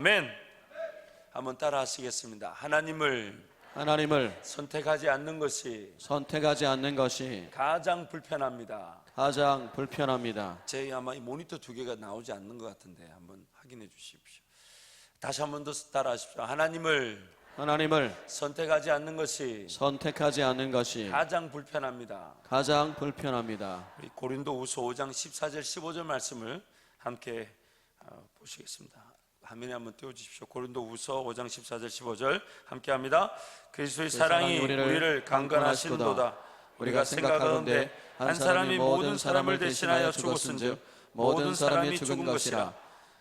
아멘. 한번 따라 하시겠습니다. 하나님을 선택하지 않는 것이 가장 불편합니다. 제 아마 이 모니터 두 개가 나오지 않는 것 같은데 한번 확인해 주십시오. 다시 한번 더 따라 하십시오. 하나님을 선택하지 않는 것이 가장 불편합니다. 우리 고린도후서 5장 14절 15절 말씀을 함께 보시겠습니다. 화면에 한번 띄워주십시오. 고린도후서 5장 14절 15절 함께합니다. 그리스도의 사랑이 우리를 강건하시는도다. 우리가 생각하건대 한 사람이 모든 사람을 대신하여 죽었은즉 모든 사람이 죽은 것이라.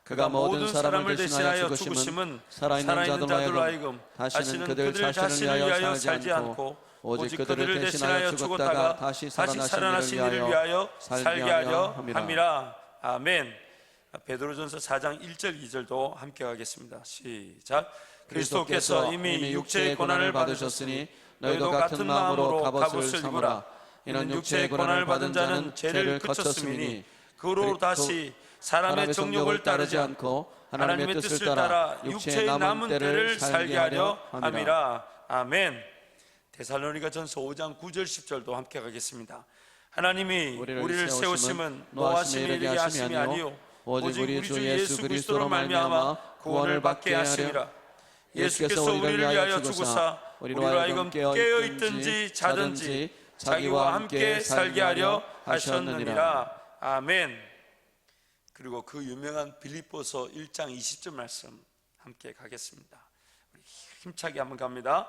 그가 모든 사람을 대신하여 죽으심은 살아있는 자들로 하여금 다시는 그들 자신을 위하여 살지 않고 오직 그들을 대신하여 죽었다가 다시 살아나신 이를 위하여 살게 하려 함이라. 아멘. 베드로전서 4장 1절 2절도 함께 하겠습니다. 시작. 그리스도께서 이미 육체의 고난을 받으셨으니 너희도 같은 마음으로 갑옷을 입으라. 이는 육체의 고난을 받은 자는 죄를 그쳤음이니 그로 다시 사람의 정욕을 따르지 않고 하나님의 뜻을 따라 육체의 남은 때를 살게 하려 함이라. 아멘. 데살로니가전서 5장 9절 10절도 함께 가겠습니다. 하나님이 우리를 세우심은 노하심에 이르게 하심이 아니요 오직 우리 주 예수 그리스도로 말미암아 구원을 받게 하시리라. 예수께서 우리를 위하여 죽으사 우리로 하여금 깨어있든지 자든지 자기와 함께 살게 하려 하셨느니라. 아멘. 그리고 그 유명한 빌립보서 1장 20절 말씀 함께 가겠습니다. 우리 힘차게 한번 갑니다.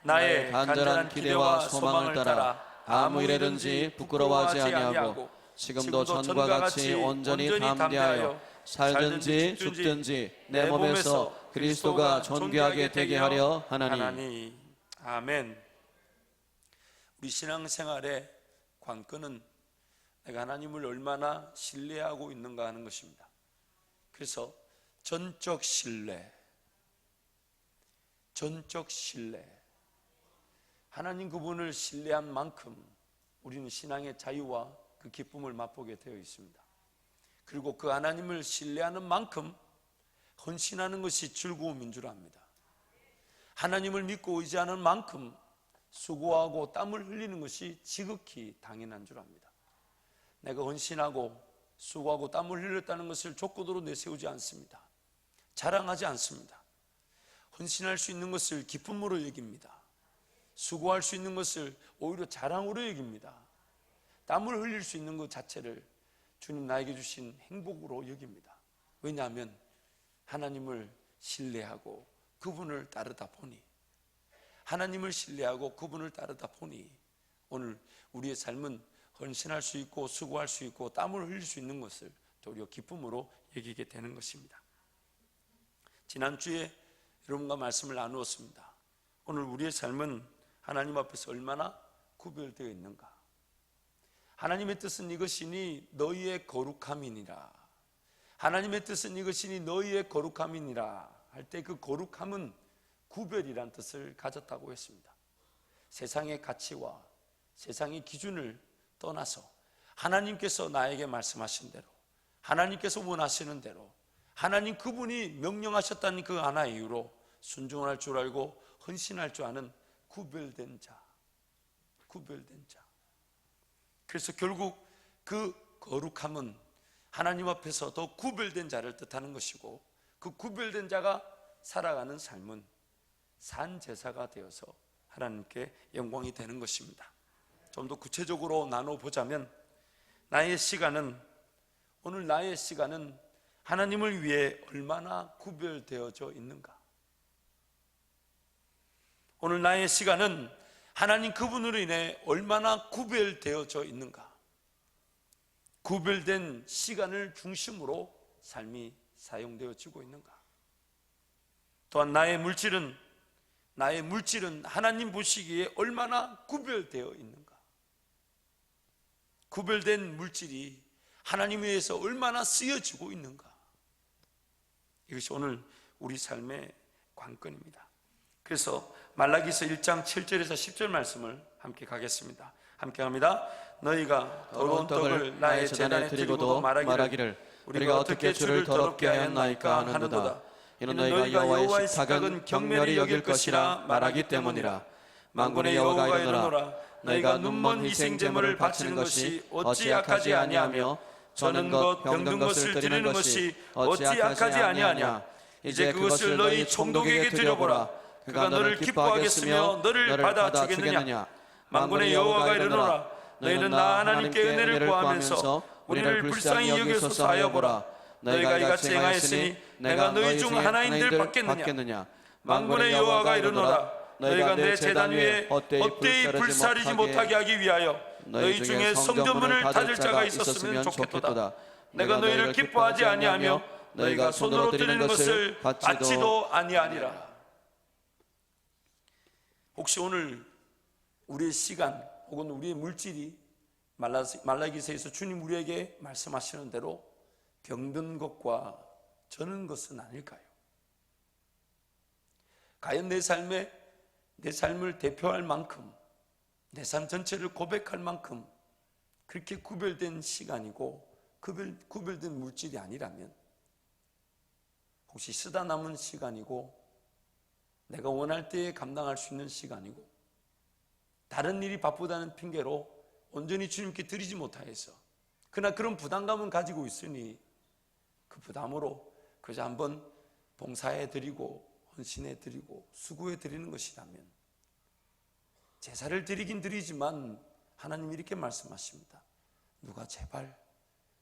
나의 간절한 기대와 소망을 따라 아무 일에든지 부끄러워하지 아니하고 지금도 전과 같이 온전히 담대하여 살든지 죽든지 내 몸에서 그리스도가 존귀하게 되게 하려 하나니. 아멘. 우리 신앙생활의 관건은 내가 하나님을 얼마나 신뢰하고 있는가 하는 것입니다. 그래서 전적 신뢰, 하나님 그분을 신뢰한 만큼 우리는 신앙의 자유와 그 기쁨을 맛보게 되어 있습니다. 그리고 그 하나님을 신뢰하는 만큼 헌신하는 것이 즐거움인 줄 압니다. 하나님을 믿고 의지하는 만큼 수고하고 땀을 흘리는 것이 지극히 당연한 줄 압니다. 내가 헌신하고 수고하고 땀을 흘렸다는 것을 조건으로 내세우지 않습니다. 자랑하지 않습니다. 헌신할 수 있는 것을 기쁨으로 여깁니다. 수고할 수 있는 것을 오히려 자랑으로 여깁니다. 땀을 흘릴 수 있는 것 자체를 주님 나에게 주신 행복으로 여깁니다. 왜냐하면 하나님을 신뢰하고 그분을 따르다 보니 오늘 우리의 삶은 헌신할 수 있고 수고할 수 있고 땀을 흘릴 수 있는 것을 도리어 기쁨으로 여기게 되는 것입니다. 지난주에 여러분과 말씀을 나누었습니다. 오늘 우리의 삶은 하나님 앞에서 얼마나 구별되어 있는가. 하나님의 뜻은 이것이니 너희의 거룩함이니라. 하나님의 뜻은 이것이니 너희의 거룩함이니라 할 때 그 거룩함은 구별이란 뜻을 가졌다고 했습니다. 세상의 가치와 세상의 기준을 떠나서 하나님께서 나에게 말씀하신 대로, 하나님께서 원하시는 대로, 하나님 그분이 명령하셨다는 그 하나의 이유로 순종할 줄 알고 헌신할 줄 아는 구별된 자. 그래서 결국 그 거룩함은 하나님 앞에서 더 구별된 자를 뜻하는 것이고, 그 구별된 자가 살아가는 삶은 산 제사가 되어서 하나님께 영광이 되는 것입니다. 좀 더 구체적으로 나눠보자면 오늘 나의 시간은 하나님을 위해 얼마나 구별되어져 있는가. 오늘 나의 시간은 하나님 그분으로 인해 얼마나 구별되어져 있는가. 구별된 시간을 중심으로 삶이 사용되어지고 있는가. 또한 나의 물질은 하나님 보시기에 얼마나 구별되어 있는가. 구별된 물질이 하나님 위해서 얼마나 쓰여지고 있는가. 이것이 오늘 우리 삶의 관건입니다. 그래서 말라기서 1장 7절에서 10절 말씀을 함께 가겠습니다. 함께 합니다. 너희가 더러운 떡을 나의 제단에 드리고도 말하기를 우리가 어떻게 주를 더럽게 하였나이까 하는도다. 이는 너희가 여호와의 식탁은 경멸히 여길 것이라 말하기 때문이라. 만군의 여호와가 이르노라. 너희가 눈먼 희생 제물을 바치는 것이 어찌 악하지 아니하며 저는 것 병든 것을 드리는 것이 어찌 악하지 아니하냐. 이제 그것을 너희 총독에게 드려보라. 그가 너를 기뻐하겠으며 너를 받아주겠느냐. 만군의 여호와가 이르노라. 너희는 나 하나님께 은혜를 구하면서 우리를 불쌍히 여기소서 하여 보라. 너희가 이같이 행하였으니 내가 너희 중 하나인들 받겠느냐. 만군의 여호와가 이르노라. 너희가 내 제단 위에 헛되이 불사르지 못하게 하기 위하여 너희 중에 성전문을 닫을 자가 있었으면 좋겠도다. 내가 너희를 기뻐하지 아니하며 너희가 손으로 드리는 것을 받지도 아니하니라. 혹시 오늘 우리의 시간 혹은 우리의 물질이 말라기서에서 주님 우리에게 말씀하시는 대로 병든 것과 저는 것은 아닐까요? 과연 내 삶을 대표할 만큼, 내 삶 전체를 고백할 만큼 그렇게 구별된 시간이고 구별된 물질이 아니라면, 혹시 쓰다 남은 시간이고 내가 원할 때에 감당할 수 있는 시간이고 다른 일이 바쁘다는 핑계로 온전히 주님께 드리지 못하여서 그러나 그런 부담감은 가지고 있으니 그 부담으로 그저 한번 봉사해 드리고 헌신해 드리고 수고해 드리는 것이라면, 제사를 드리긴 드리지만 하나님이 이렇게 말씀하십니다. 누가 제발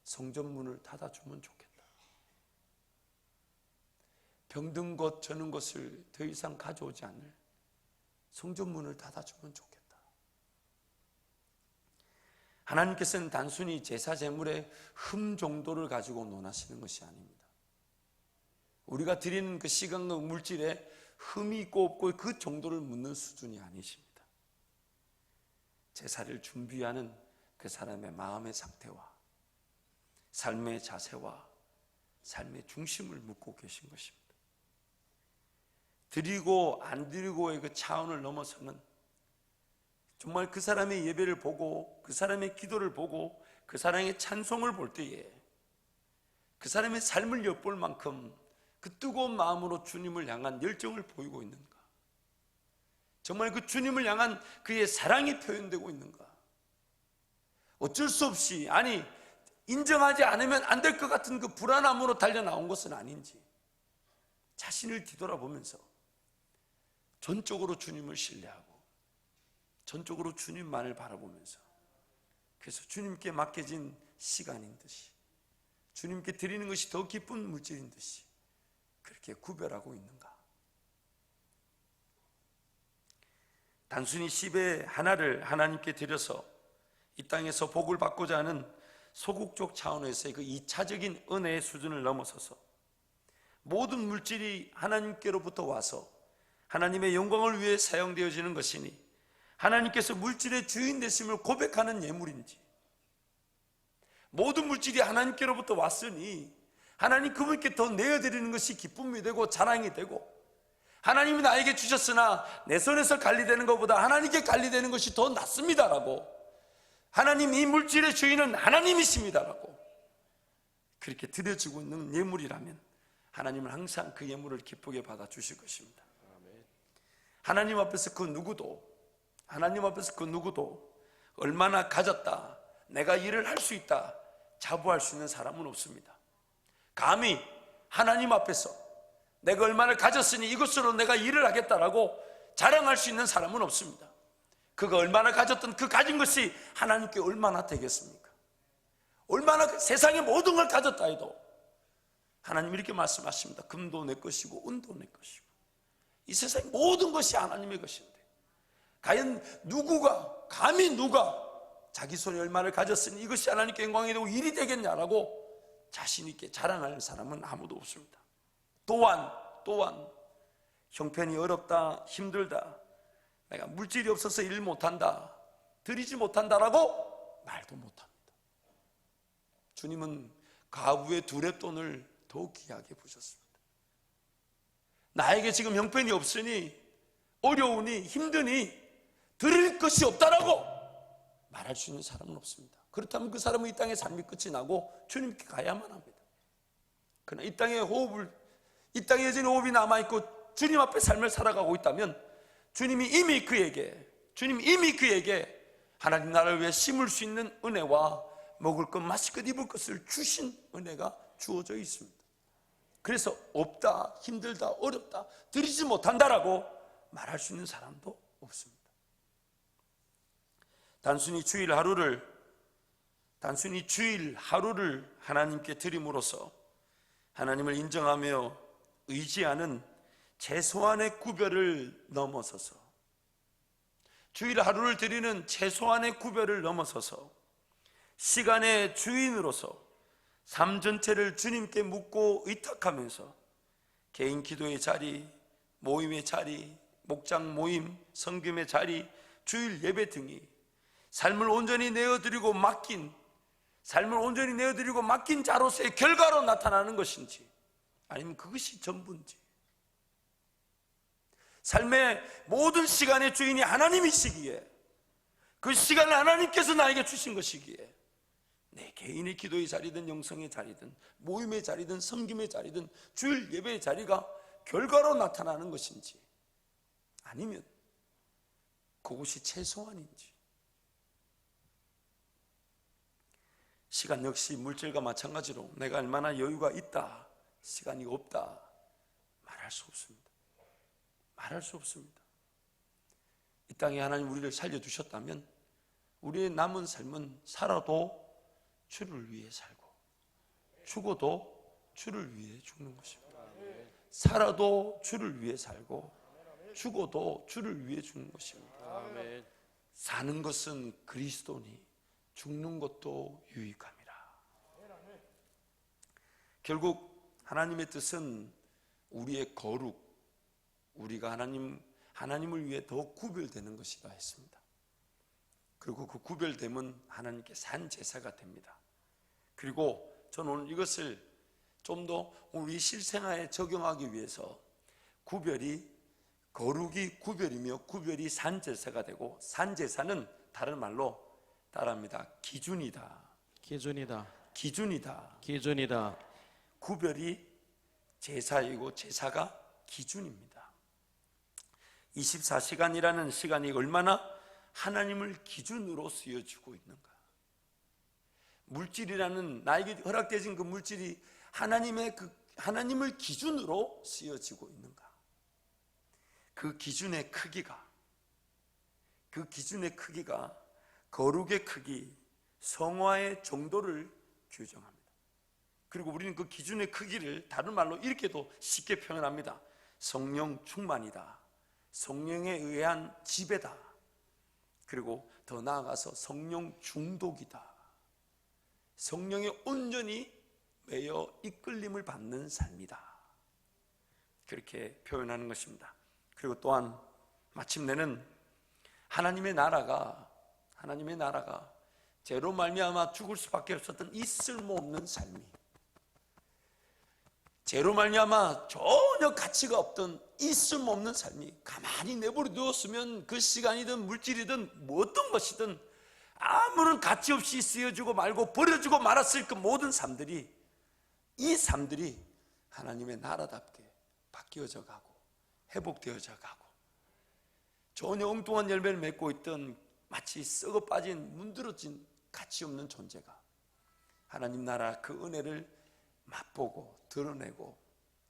성전문을 닫아주면 좋겠다. 병든 것 저는 것을 더 이상 가져오지 않을 성전문을 닫아주면 좋겠다. 하나님께서는 단순히 제사 제물의 흠 정도를 가지고 논하시는 것이 아닙니다. 우리가 드리는 그 시간과 물질에 흠이 있고 없고 그 정도를 묻는 수준이 아니십니다. 제사를 준비하는 그 사람의 마음의 상태와 삶의 자세와 삶의 중심을 묻고 계신 것입니다. 드리고 안 드리고의 그 차원을 넘어서는 정말 그 사람의 예배를 보고 그 사람의 기도를 보고 그 사람의 찬송을 볼 때에 그 사람의 삶을 엿볼 만큼 그 뜨거운 마음으로 주님을 향한 열정을 보이고 있는가? 정말 그 주님을 향한 그의 사랑이 표현되고 있는가? 어쩔 수 없이, 아니 인정하지 않으면 안 될 것 같은 그 불안함으로 달려나온 것은 아닌지 자신을 뒤돌아보면서 전적으로 주님을 신뢰하고 전적으로 주님만을 바라보면서, 그래서 주님께 맡겨진 시간인 듯이 주님께 드리는 것이 더 기쁜 물질인 듯이 그렇게 구별하고 있는가? 단순히 10의 하나를 하나님께 드려서 이 땅에서 복을 받고자 하는 소극적 차원에서의 그 2차적인 은혜의 수준을 넘어서서 모든 물질이 하나님께로부터 와서 하나님의 영광을 위해 사용되어지는 것이니 하나님께서 물질의 주인 되심을 고백하는 예물인지, 모든 물질이 하나님께로부터 왔으니 하나님 그분께 더 내어드리는 것이 기쁨이 되고 자랑이 되고, 하나님이 나에게 주셨으나 내 손에서 관리되는 것보다 하나님께 관리되는 것이 더 낫습니다라고, 하나님 이 물질의 주인은 하나님이십니다라고 그렇게 드려지고 있는 예물이라면 하나님은 항상 그 예물을 기쁘게 받아주실 것입니다. 하나님 앞에서 그 누구도 얼마나 가졌다, 내가 일을 할 수 있다 자부할 수 있는 사람은 없습니다. 감히 하나님 앞에서 내가 얼마나 가졌으니 이것으로 내가 일을 하겠다라고 자랑할 수 있는 사람은 없습니다. 그가 얼마나 가졌던 그 가진 것이 하나님께 얼마나 되겠습니까? 얼마나 세상의 모든 걸 가졌다 해도 하나님 이렇게 말씀하십니다. 금도 내 것이고 은도 내 것이고 이 세상 모든 것이 하나님의 것인데, 과연 감히 누가 자기 손에 얼마를 가졌으니 이것이 하나님께 영광이 되고 일이 되겠냐라고 자신 있게 자랑할 사람은 아무도 없습니다. 또한 형편이 어렵다, 힘들다, 내가 물질이 없어서 일 못한다, 드리지 못한다라고 말도 못합니다. 주님은 가부의 두렙돈을 더 귀하게 보셨습니다. 나에게 지금 형편이 없으니, 어려우니, 힘드니 드릴 것이 없다라고 말할 수 있는 사람은 없습니다. 그렇다면 그 사람은 이 땅의 삶이 끝이 나고 주님께 가야만 합니다. 그러나 이 땅의 호흡을 이 땅에 여전히 호흡이 남아있고 주님 앞에 삶을 살아가고 있다면 주님이 이미 그에게 하나님 나라를 위해 심을 수 있는 은혜와 먹을 것, 마실 것, 입을 것을 주신 은혜가 주어져 있습니다. 그래서 없다, 힘들다, 어렵다, 드리지 못한다라고 말할 수 있는 사람도 없습니다. 단순히 주일 하루를 하나님께 드림으로써 하나님을 인정하며 의지하는 최소한의 구별을 넘어서서, 주일 하루를 드리는 최소한의 구별을 넘어서서 시간의 주인으로서 삶 전체를 주님께 묻고 의탁하면서 개인 기도의 자리, 모임의 자리, 목장 모임, 성김의 자리, 주일 예배 등이 삶을 온전히 내어드리고 맡긴 자로서의 결과로 나타나는 것인지, 아니면 그것이 전부인지, 삶의 모든 시간의 주인이 하나님이시기에, 그 시간을 하나님께서 나에게 주신 것이기에 내 개인의 기도의 자리든 영성의 자리든 모임의 자리든 섬김의 자리든 주일 예배의 자리가 결과로 나타나는 것인지, 아니면 그것이 최소한인지. 시간 역시 물질과 마찬가지로 내가 얼마나 여유가 있다, 시간이 없다 말할 수 없습니다. 이 땅에 하나님 우리를 살려두셨다면 우리의 남은 삶은 살아도 주를 위해 살고 죽어도 주를 위해 죽는 것입니다. 살아도 주를 위해 살고 죽어도 주를 위해 죽는 것입니다. 사는 것은 그리스도니 죽는 것도 유익함이라. 결국 하나님의 뜻은 우리의 거룩, 우리가 하나님을 위해 더 구별되는 것이다 했습니다. 그리고 그 구별됨은 하나님께 산 제사가 됩니다. 그리고 저는 오늘 이것을 좀 더 우리 실생활에 적용하기 위해서 거룩이 구별이며 구별이 산 제사가 되고, 산 제사는 다른 말로 따라합니다. 기준이다. 구별이 제사이고 제사가 기준입니다. 24시간이라는 시간이 얼마나 하나님을 기준으로 쓰여지고 있는가. 물질이라는 나에게 허락되어진 그 물질이 하나님을 기준으로 쓰여지고 있는가. 그 기준의 크기가 거룩의 크기, 성화의 정도를 규정합니다. 그리고 우리는 그 기준의 크기를 다른 말로 이렇게도 쉽게 표현합니다. 성령 충만이다, 성령에 의한 지배다, 그리고 더 나아가서 성령 중독이다, 성령에 온전히 매여 이끌림을 받는 삶이다, 그렇게 표현하는 것입니다. 그리고 또한 마침내는 하나님의 나라가 죄로 말미암아 죽을 수밖에 없었던 이 쓸모없는 삶이, 죄로 말미암아 전혀 가치가 없던 이 쓸모없는 삶이 가만히 내버려 두었으면 그 시간이든 물질이든 어떤 것이든 아무런 가치 없이 쓰여지고 말고 버려지고 말았을 그 모든 삶들이, 이 삶들이 하나님의 나라답게 바뀌어져 가고 회복되어져 가고, 전혀 엉뚱한 열매를 맺고 있던 마치 썩어 빠진 문드러진 가치 없는 존재가 하나님 나라 그 은혜를 맛보고 드러내고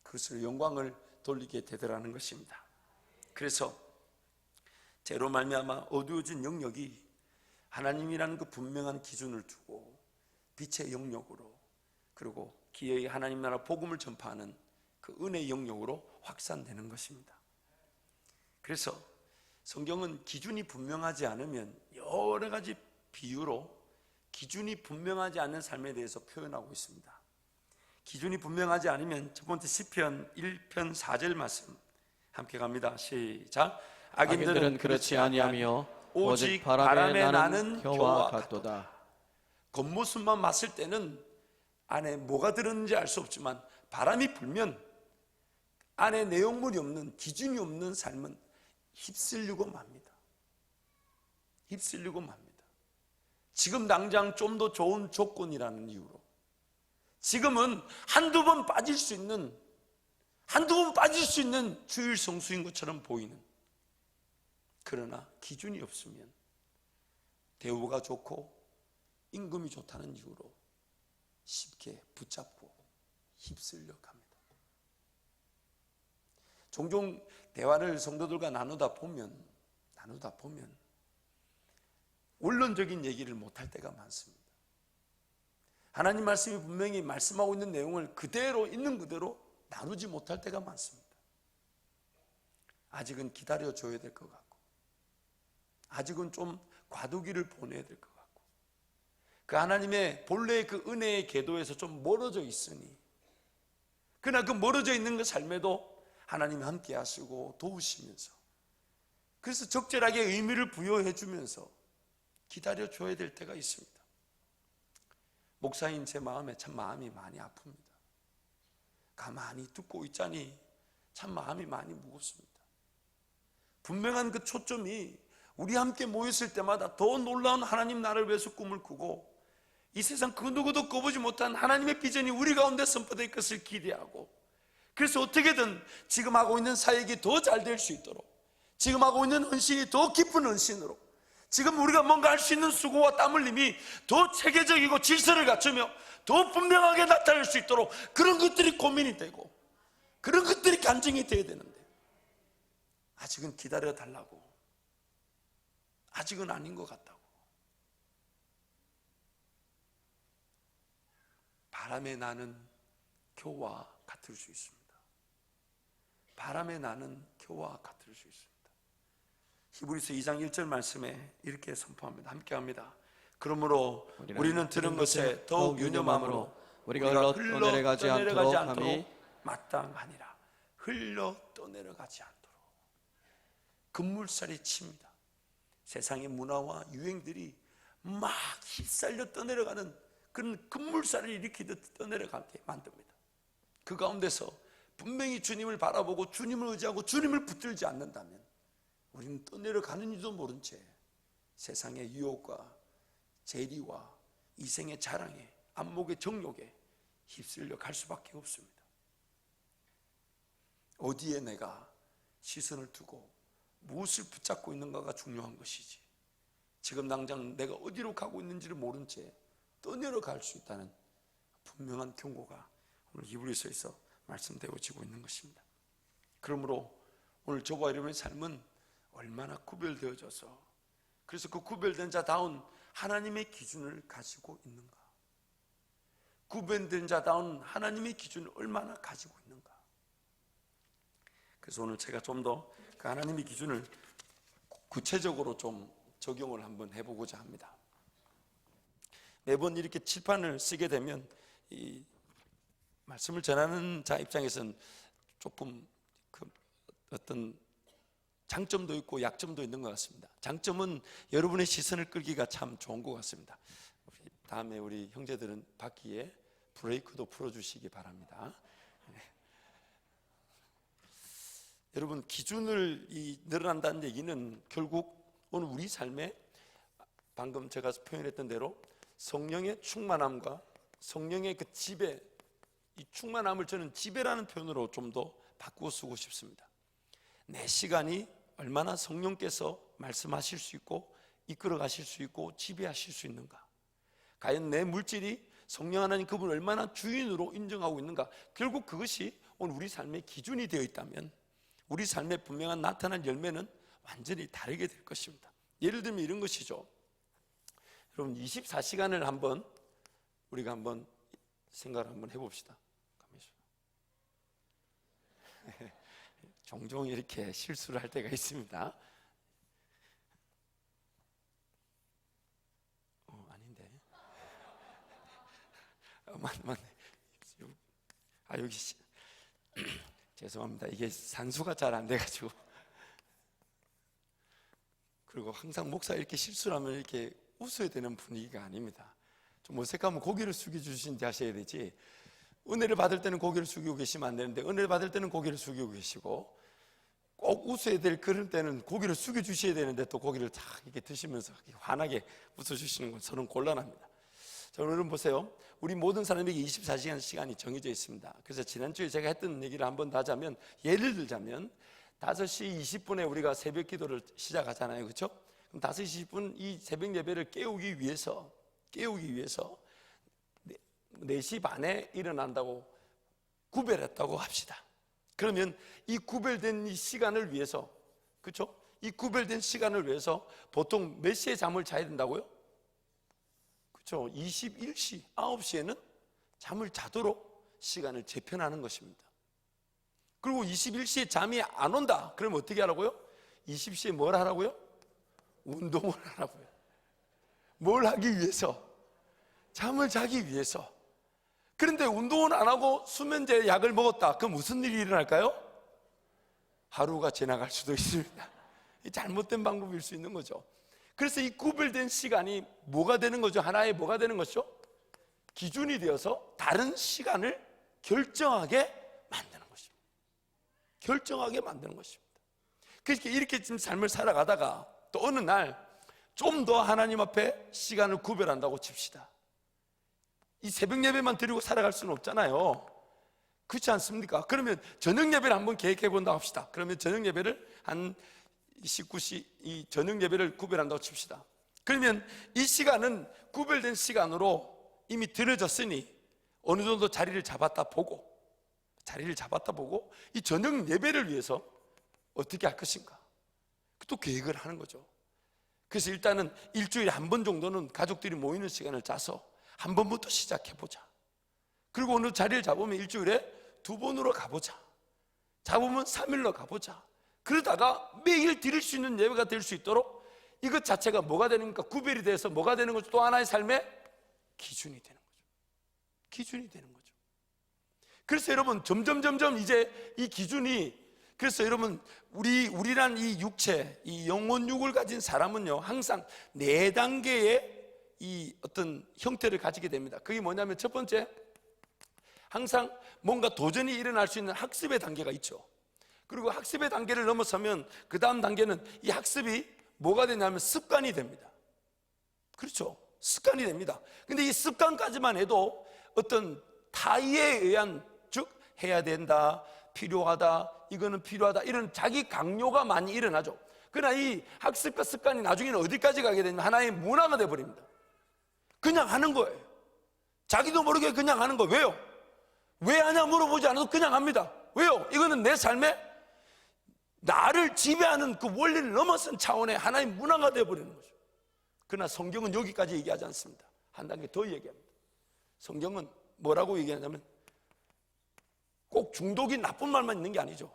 그것으로 영광을 돌리게 되더라는 것입니다. 그래서 죄로 말미암아 어두워진 영역이 하나님이라는 그 분명한 기준을 두고 빛의 영역으로, 그리고 기어이 하나님 나라 복음을 전파하는 그 은혜의 영역으로 확산되는 것입니다. 그래서 성경은 기준이 분명하지 않으면 여러 가지 비유로 기준이 분명하지 않은 삶에 대해서 표현하고 있습니다. 기준이 분명하지 않으면 첫 번째 시편 1편 4절 말씀 함께 갑니다. 시작. 악인들은 그렇지 아니하며 오직 바람에 나는 겨와 같도다. 겉모습만 봤을 때는 안에 뭐가 들었는지 알 수 없지만 바람이 불면 안에 내용물이 없는, 기준이 없는 삶은 휩쓸리고 맙니다. 지금 당장 좀 더 좋은 조건이라는 이유로, 지금은 한두 번 빠질 수 있는 한두 번 빠질 수 있는 주일 성수인 것처럼 보이는, 그러나 기준이 없으면 대우가 좋고 임금이 좋다는 이유로 쉽게 붙잡고 휩쓸려 갑니다. 종종 대화를 성도들과 나누다 보면 원론적인 얘기를 못할 때가 많습니다. 하나님 말씀이 분명히 말씀하고 있는 내용을 그대로 있는 그대로 나누지 못할 때가 많습니다. 아직은 기다려줘야 될 것 같고, 아직은 좀 과도기를 보내야 될 것 같고, 그 하나님의 본래의 그 은혜의 궤도에서 좀 멀어져 있으니, 그러나 그 멀어져 있는 그 삶에도 하나님이 함께 하시고 도우시면서, 그래서 적절하게 의미를 부여해 주면서 기다려줘야 될 때가 있습니다. 목사인 제 마음에 참 마음이 많이 아픕니다. 가만히 듣고 있자니 참 마음이 많이 무겁습니다. 분명한 그 초점이 우리 함께 모였을 때마다 더 놀라운 하나님 나라를 위해서 꿈을 꾸고, 이 세상 그 누구도 꿔보지 못한 하나님의 비전이 우리 가운데 선포될 것을 기대하고, 그래서 어떻게든 지금 하고 있는 사역이 더 잘 될 수 있도록, 지금 하고 있는 헌신이 더 깊은 헌신으로, 지금 우리가 뭔가 할 수 있는 수고와 땀 흘림이 더 체계적이고 질서를 갖추며 더 분명하게 나타날 수 있도록, 그런 것들이 고민이 되고 그런 것들이 간증이 되어야 되는데, 아직은 기다려 달라고, 아직은 아닌 것 같다고. 바람에 나는 겨와 같을 수 있습니다. 바람에 나는 겨와 같을 수 있습니다. 히브리서 2장 1절 말씀에 이렇게 선포합니다. 함께 합니다. 그러므로 우리는 들은 것에 더욱 유념함으로 우리가 흘러 떠내려가지 않도록 마땅하니라. 흘러 떠내려가지 않도록. 급물살이 칩니다. 세상의 문화와 유행들이 막 휩쓸려 떠내려가는 그런 급물살을 일으키듯 떠내려가게 만듭니다. 그 가운데서 분명히 주님을 바라보고 주님을 의지하고 주님을 붙들지 않는다면 우리는 떠내려가는지도 모른 채 세상의 유혹과 재리와 이생의 자랑에, 안목의 정욕에 휩쓸려 갈 수밖에 없습니다. 어디에 내가 시선을 두고 무엇을 붙잡고 있는가가 중요한 것이지, 지금 당장 내가 어디로 가고 있는지를 모른 채 떠내려갈 수 있다는 분명한 경고가 오늘 히브리서에서 말씀되어지고 있는 것입니다. 그러므로 오늘 저와 여러분의 삶은 얼마나 구별되어져서, 그래서 그 구별된 자다운 하나님의 기준을 가지고 있는가, 구별된 자다운 하나님의 기준을 얼마나 가지고 있는가. 그래서 오늘 제가 좀 더 그 하나님의 기준을 구체적으로 좀 적용을 한번 해보고자 합니다. 매번 이렇게 칠판을 쓰게 되면 이 말씀을 전하는 자 입장에서는 조금 그 어떤 장점도 있고 약점도 있는 것 같습니다. 장점은 여러분의 시선을 끌기가 참 좋은 것 같습니다. 다음에 우리 형제들은 바퀴에 브레이크도 풀어주시기 바랍니다. 여러분, 기준을 늘어난다는 얘기는 결국 오늘 우리 삶에 방금 제가 표현했던 대로 성령의 충만함과 성령의 그 지배, 이 충만함을 저는 지배라는 표현으로 좀 더 바꾸어 쓰고 싶습니다. 내 시간이 얼마나 성령께서 말씀하실 수 있고 이끌어 가실 수 있고 지배하실 수 있는가, 과연 내 물질이 성령 하나님 그분을 얼마나 주인으로 인정하고 있는가, 결국 그것이 오늘 우리 삶의 기준이 되어 있다면 우리 삶에 분명한 나타난 열매는 완전히 다르게 될 것입니다. 예를 들면 이런 것이죠. 여러분, 24시간을 한번 우리가 한번 생각을 한번 해봅시다. 종종 이렇게 실수를 할 때가 있습니다. 아닌데. 맞네. 여기 죄송합니다. 이게 산수가 잘 안 돼가지고. 그리고 항상 목사 이렇게 실수를 하면 이렇게 웃어야 되는 분위기가 아닙니다. 좀 어색하면 고개를 숙여주신지 하셔야 되지, 은혜를 받을 때는 고개를 숙이고 계시면 안 되는데 은혜를 받을 때는 고개를 숙이고 계시고, 꼭 웃어야 될 그런 때는 고개를 숙여주셔야 되는데 또 고개를 탁 이렇게 드시면서 환하게 웃어주시는 건 저는 곤란합니다. 자, 오늘은 보세요. 우리 모든 사람에게 24시간 시간이 정해져 있습니다. 그래서 지난주에 제가 했던 얘기를 한번 더 하자면, 예를 들자면 5시 20분에 우리가 새벽 기도를 시작하잖아요. 그렇죠? 그럼 5시 20분 이 새벽 예배를 깨우기 위해서 4시 반에 일어난다고 구별했다고 합시다. 그러면 이 구별된 이 시간을 위해서, 그렇죠? 이 구별된 시간을 위해서 보통 몇 시에 잠을 자야 된다고요? 그렇죠? 21시, 9시에는 잠을 자도록 시간을 재편하는 것입니다. 그리고 21시에 잠이 안 온다 그러면 어떻게 하라고요? 20시에 뭘 하라고요? 운동을 하라고요. 뭘 하기 위해서? 잠을 자기 위해서. 그런데 운동은 안 하고 수면제 약을 먹었다. 그럼 무슨 일이 일어날까요? 하루가 지나갈 수도 있습니다. 잘못된 방법일 수 있는 거죠. 그래서 이 구별된 시간이 뭐가 되는 거죠? 하나의 뭐가 되는 것이죠? 기준이 되어서 다른 시간을 결정하게 만드는 것입니다. 결정하게 만드는 것입니다. 그렇게 이렇게 지금 삶을 살아가다가 또 어느 날 좀 더 하나님 앞에 시간을 구별한다고 칩시다. 이 새벽 예배만 드리고 살아갈 수는 없잖아요. 그렇지 않습니까? 그러면 저녁 예배를 한번 계획해 본다고 합시다. 그러면 저녁 예배를 한 19시 이 저녁 예배를 구별한다고 칩시다. 그러면 이 시간은 구별된 시간으로 이미 들어졌으니 어느 정도 자리를 잡았다 보고 이 저녁 예배를 위해서 어떻게 할 것인가 또 계획을 하는 거죠. 그래서 일단은 일주일에 한 번 정도는 가족들이 모이는 시간을 짜서 한 번부터 시작해보자. 그리고 어느 자리를 잡으면 일주일에 2번으로 가보자. 잡으면 3일로 가보자. 그러다가 매일 드릴 수 있는 예배가 될 수 있도록 이것 자체가 뭐가 되는 겁니까? 구별이 돼서 뭐가 되는 거죠? 또 하나의 삶의 기준이 되는 거죠. 기준이 되는 거죠. 그래서 여러분 점점 이제 이 기준이, 그래서 여러분 우리란 이 육체, 이 영혼육을 가진 사람은요 항상 4단계의 이 어떤 형태를 가지게 됩니다. 그게 뭐냐면 첫 번째, 항상 뭔가 도전이 일어날 수 있는 학습의 단계가 있죠. 그리고 학습의 단계를 넘어서면 그 다음 단계는 이 학습이 뭐가 되냐면 습관이 됩니다. 그렇죠? 습관이 됩니다. 근데 이 습관까지만 해도 어떤 타의에 의한, 즉 해야 된다, 필요하다, 이거는 필요하다, 이런 자기 강요가 많이 일어나죠. 그러나 이 학습과 습관이 나중에는 어디까지 가게 되냐면 하나의 문화가 되어버립니다. 그냥 하는 거예요. 자기도 모르게 그냥 하는 거예요. 왜요? 왜 하냐 물어보지 않아도 그냥 합니다. 왜요? 이거는 내 삶에 나를 지배하는 그 원리를 넘어선 차원의 하나의 문화가 되어버리는 거죠. 그러나 성경은 여기까지 얘기하지 않습니다. 한 단계 더 얘기합니다. 성경은 뭐라고 얘기하냐면 꼭 중독이 나쁜 말만 있는 게 아니죠.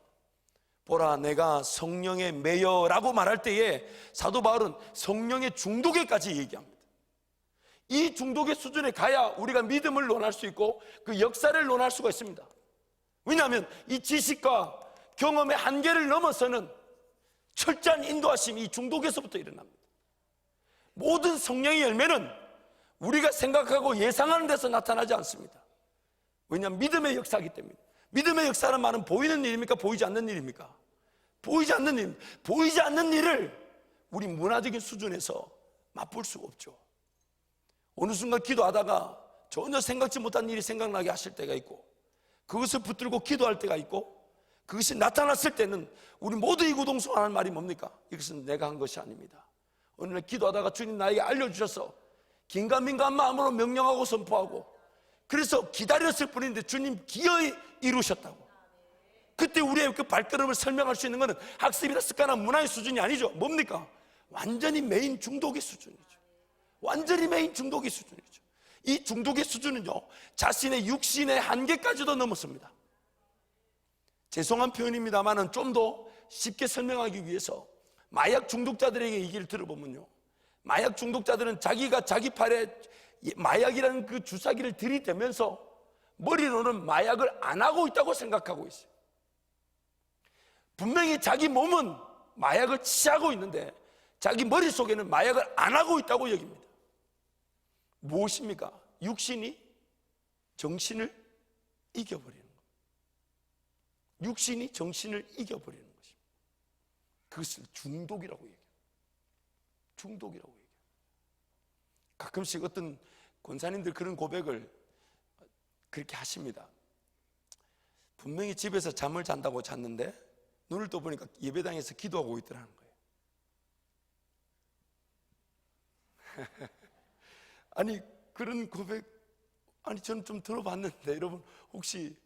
보라 내가 성령에 매여라고 말할 때에 사도 바울은 성령의 중독에까지 얘기합니다. 이 중독의 수준에 가야 우리가 믿음을 논할 수 있고 그 역사를 논할 수가 있습니다. 왜냐하면 이 지식과 경험의 한계를 넘어서는 철저한 인도하심이 이 중독에서부터 일어납니다. 모든 성령의 열매는 우리가 생각하고 예상하는 데서 나타나지 않습니다. 왜냐하면 믿음의 역사이기 때문에. 믿음의 역사는 말은 보이는 일입니까? 보이지 않는 일입니까? 보이지 않는 일. 보이지 않는 일을 우리 문화적인 수준에서 맛볼 수가 없죠. 어느 순간 기도하다가 전혀 생각지 못한 일이 생각나게 하실 때가 있고, 그것을 붙들고 기도할 때가 있고, 그것이 나타났을 때는 우리 모두 이구동성하는 말이 뭡니까? 이것은 내가 한 것이 아닙니다. 어느 날 기도하다가 주님 나에게 알려주셔서 긴가민가한 마음으로 명령하고 선포하고, 그래서 기다렸을 뿐인데 주님 기어이 이루셨다고. 그때 우리의 그 발걸음을 설명할 수 있는 것은 학습이나 습관이나 문화의 수준이 아니죠. 뭡니까? 완전히 메인 중독의 수준이죠. 완전히 메인 중독의 수준이죠. 이 중독의 수준은요 자신의 육신의 한계까지도 넘었습니다. 죄송한 표현입니다만 좀 더 쉽게 설명하기 위해서 마약 중독자들에게 얘기를 들어보면요, 마약 중독자들은 자기가 자기 팔에 마약이라는 그 주사기를 들이대면서 머리로는 마약을 안 하고 있다고 생각하고 있어요. 분명히 자기 몸은 마약을 취하고 있는데 자기 머릿속에는 마약을 안 하고 있다고 여깁니다. 무엇입니까? 육신이 정신을 이겨버리는 것. 육신이 정신을 이겨버리는 것입니다. 그것을 중독이라고 얘기해요. 중독이라고 얘기해요. 가끔씩 어떤 권사님들 그런 고백을 그렇게 하십니다. 분명히 집에서 잠을 잔다고 잤는데 눈을 떠보니까 예배당에서 기도하고 있더라는 거예요. 아니 그런 고백, 아니 저는 좀 들어봤는데 여러분 혹시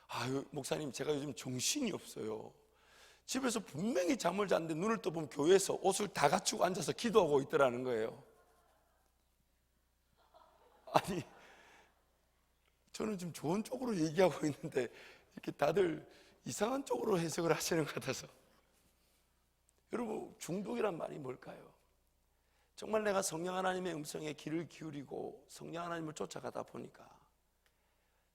아유 목사님 제가 요즘 정신이 없어요, 집에서 분명히 잠을 잤는데 눈을 떠보면 교회에서 옷을 다 갖추고 앉아서 기도하고 있더라는 거예요. 아니 저는 지금 좋은 쪽으로 얘기하고 있는데 이렇게 다들 이상한 쪽으로 해석을 하시는 것 같아서. 여러분 중독이란 말이 뭘까요? 정말 내가 성령 하나님의 음성에 귀를 기울이고 성령 하나님을 쫓아가다 보니까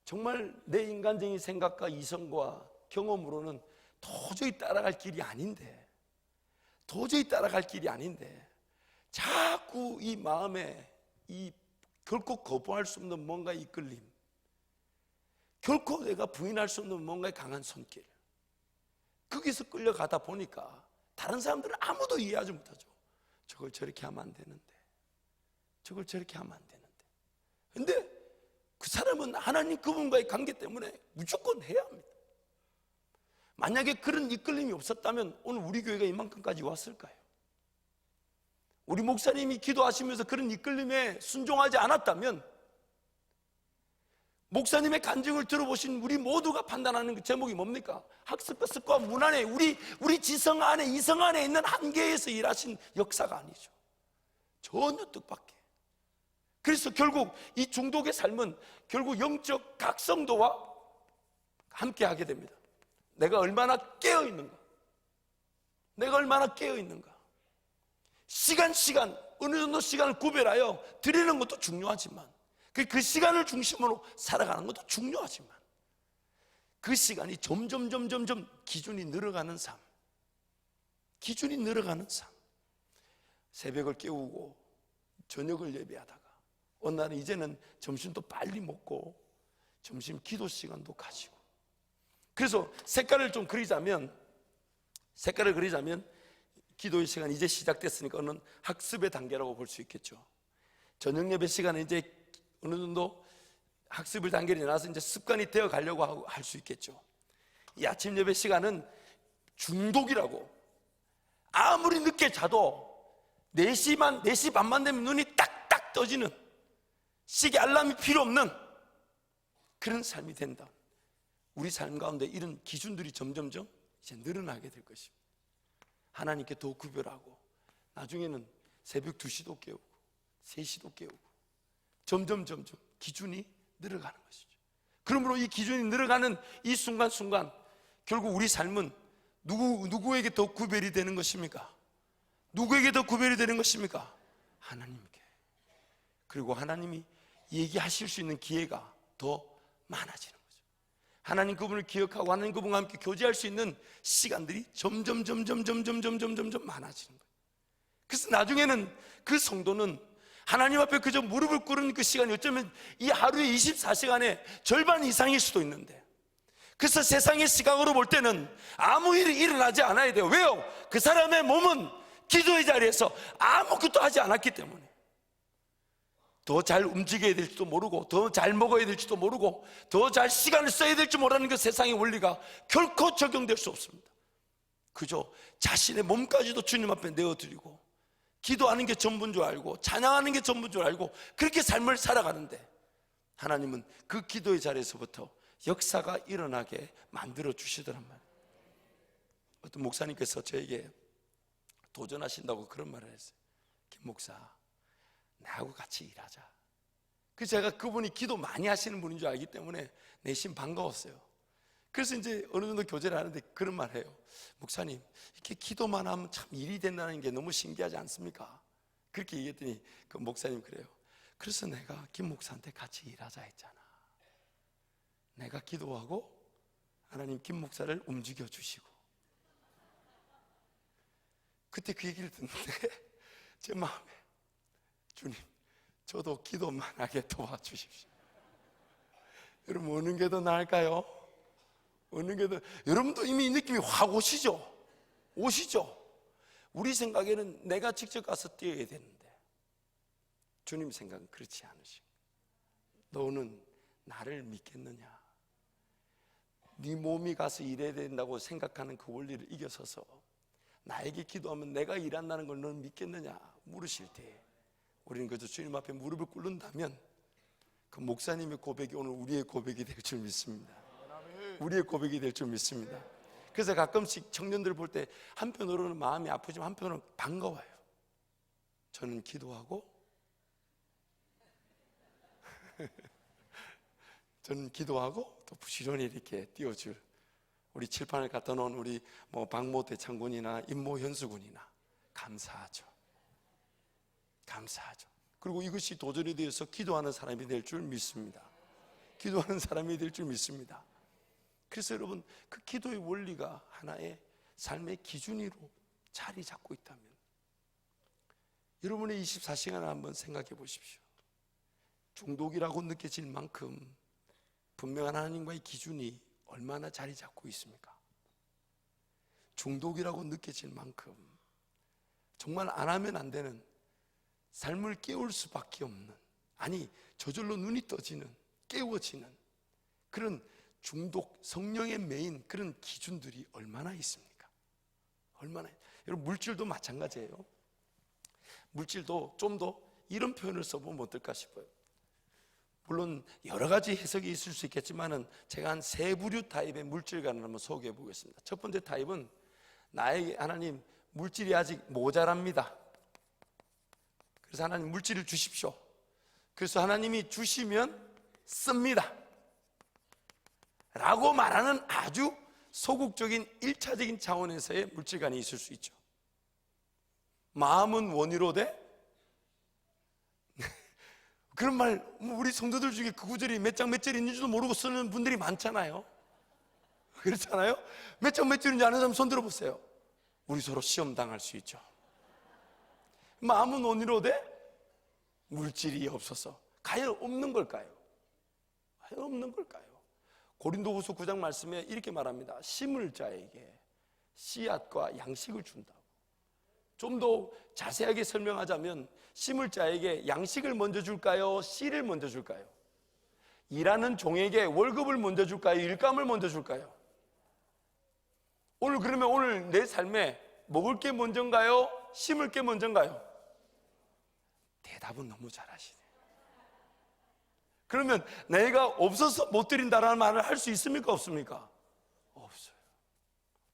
정말 내 인간적인 생각과 이성과 경험으로는 도저히 따라갈 길이 아닌데, 자꾸 이 마음에 이 결코 거부할 수 없는 뭔가의 이끌림, 결코 내가 부인할 수 없는 뭔가의 강한 손길, 거기서 끌려가다 보니까 다른 사람들은 아무도 이해하지 못하죠. 저걸 저렇게 하면 안 되는데, 저걸 저렇게 하면 안 되는데. 근데 그 사람은 하나님 그분과의 관계 때문에 무조건 해야 합니다. 만약에 그런 이끌림이 없었다면 오늘 우리 교회가 이만큼까지 왔을까요? 우리 목사님이 기도하시면서 그런 이끌림에 순종하지 않았다면 목사님의 간증을 들어보신 우리 모두가 판단하는 그 제목이 뭡니까? 학습과 습관 문 안에 우리 지성 안에 이성 안에 있는 한계에서 일하신 역사가 아니죠. 전혀 뜻밖의. 그래서 결국 이 중독의 삶은 결국 영적 각성도와 함께 하게 됩니다. 내가 얼마나 깨어있는가, 시간 어느 정도 시간을 구별하여 드리는 것도 중요하지만 그 시간을 중심으로 살아가는 것도 중요하지만 그 시간이 점점 기준이 늘어가는 삶, 새벽을 깨우고 저녁을 예배하다가 어느 날은 이제는 점심도 빨리 먹고 점심 기도 시간도 가지고. 그래서 색깔을 그리자면 기도의 시간이 이제 시작됐으니까 어느 학습의 단계라고 볼 수 있겠죠. 저녁 예배 시간은 이제 어느 정도 학습의 단계를 지나서 이제 습관이 되어 가려고 할 수 있겠죠. 이 아침 예배 시간은 중독이라고. 아무리 늦게 자도 4시 반만 되면 눈이 딱딱 떠지는, 시계 알람이 필요 없는 그런 삶이 된다. 우리 삶 가운데 이런 기준들이 점점 이제 늘어나게 될 것입니다. 하나님께 더 구별하고 나중에는 새벽 2시도 깨우고 3시도 깨우고 점점 기준이 늘어가는 것이죠. 그러므로 이 기준이 늘어가는 이 순간 결국 우리 삶은 누구에게 더 구별이 되는 것입니까? 하나님께. 그리고 하나님이 얘기하실 수 있는 기회가 더 많아지는 거죠. 하나님 그분을 기억하고 하나님 그분과 함께 교제할 수 있는 시간들이 점점 많아지는 거예요. 그래서 나중에는 그 성도는 하나님 앞에 그저 무릎을 꿇은 그 시간이 어쩌면 이 하루의 24시간의 절반 이상일 수도 있는데, 그래서 세상의 시각으로 볼 때는 아무 일이 일어나지 않아야 돼요. 왜요? 그 사람의 몸은 기도의 자리에서 아무것도 하지 않았기 때문에 더 잘 움직여야 될지도 모르고, 더 잘 먹어야 될지도 모르고, 더 잘 시간을 써야 될지 모르는 그 세상의 원리가 결코 적용될 수 없습니다. 그저 자신의 몸까지도 주님 앞에 내어드리고 기도하는 게 전부인 줄 알고 찬양하는 게 전부인 줄 알고 그렇게 삶을 살아가는데, 하나님은 그 기도의 자리에서부터 역사가 일어나게 만들어 주시더란 말이에요. 어떤 목사님께서 저에게 도전하신다고 그런 말을 했어요. 김 목사, 나하고 같이 일하자. 그래서 제가 그분이 기도 많이 하시는 분인 줄 알기 때문에 내심 반가웠어요. 그래서 이제 어느 정도 교제를 하는데 그런 말 해요. 목사님, 이렇게 기도만 하면 참 일이 된다는 게 너무 신기하지 않습니까? 그렇게 얘기했더니 그 목사님 그래요. 그래서 내가 김 목사한테 같이 일하자 했잖아. 내가 기도하고 하나님 김 목사를 움직여 주시고. 그때 그 얘기를 듣는데 제 마음에, 주님, 저도 기도만 하게 도와주십시오. 여러분, 어느 게 더 나을까요? 여러분도 이미 이 느낌이 확 오시죠? 우리 생각에는 내가 직접 가서 뛰어야 되는데 주님 생각은 그렇지 않으시고, 너는 나를 믿겠느냐? 네 몸이 가서 일해야 된다고 생각하는 그 원리를 이겨서서 나에게 기도하면 내가 일한다는 걸 너는 믿겠느냐 물으실 때 우리는 그저 주님 앞에 무릎을 꿇는다면 그 목사님의 고백이 오늘 우리의 고백이 될 줄 믿습니다. 우리의 고백이 될 줄 믿습니다. 그래서 가끔씩 청년들 볼 때 한편으로는 마음이 아프지만 한편으로는 반가워요. 저는 기도하고 저는 기도하고 또 부지런히 이렇게 띄워줄 우리 칠판을 갖다 놓은 우리 박모 대창군이나 임모 현수군이나 감사하죠. 감사하죠. 그리고 이것이 도전이 되어서 기도하는 사람이 될 줄 믿습니다. 기도하는 사람이 될 줄 믿습니다. 그래서 여러분 그 기도의 원리가 하나의 삶의 기준으로 자리 잡고 있다면 여러분의 24시간을 한번 생각해 보십시오. 중독이라고 느껴질 만큼 분명한 하나님과의 기준이 얼마나 자리 잡고 있습니까? 중독이라고 느껴질 만큼 정말 안 하면 안 되는 삶을 깨울 수밖에 없는, 아니 저절로 눈이 떠지는, 깨워지는 그런 중독, 성령의 메인 그런 기준들이 얼마나 있습니까? 얼마나. 여러분 물질도 마찬가지예요. 물질도 좀 더 이런 표현을 써보면 어떨까 싶어요. 물론 여러 가지 해석이 있을 수 있겠지만은 제가 한 세 부류 타입의 물질관을 한번 소개해 보겠습니다. 첫 번째 타입은 나에게 하나님 물질이 아직 모자랍니다. 그래서 하나님 물질을 주십시오. 그래서 하나님이 주시면 씁니다 라고 말하는 아주 소극적인 1차적인 차원에서의 물질관이 있을 수 있죠. 마음은 원이로되 그런 말 우리 성도들 중에 그 구절이 몇 장 몇 절이 있는지도 모르고 쓰는 분들이 많잖아요. 그렇잖아요. 몇 장 몇 절인지 아는 사람 손 들어보세요. 우리 서로 시험 당할 수 있죠. 마음은 원이로되 물질이 없어서 과연 없는 걸까요? 과연 없는 걸까요? 고린도후서 9장 말씀에 이렇게 말합니다. 심을 자에게 씨앗과 양식을 준다고. 좀 더 자세하게 설명하자면 심을 자에게 양식을 먼저 줄까요? 씨를 먼저 줄까요? 일하는 종에게 월급을 먼저 줄까요? 일감을 먼저 줄까요? 오늘 내 삶에 먹을 게 먼저인가요? 심을 게 먼저인가요? 대답은 너무 잘하시네요. 그러면 내가 없어서 못 드린다라는 말을 할 수 있습니까? 없습니까? 없어요.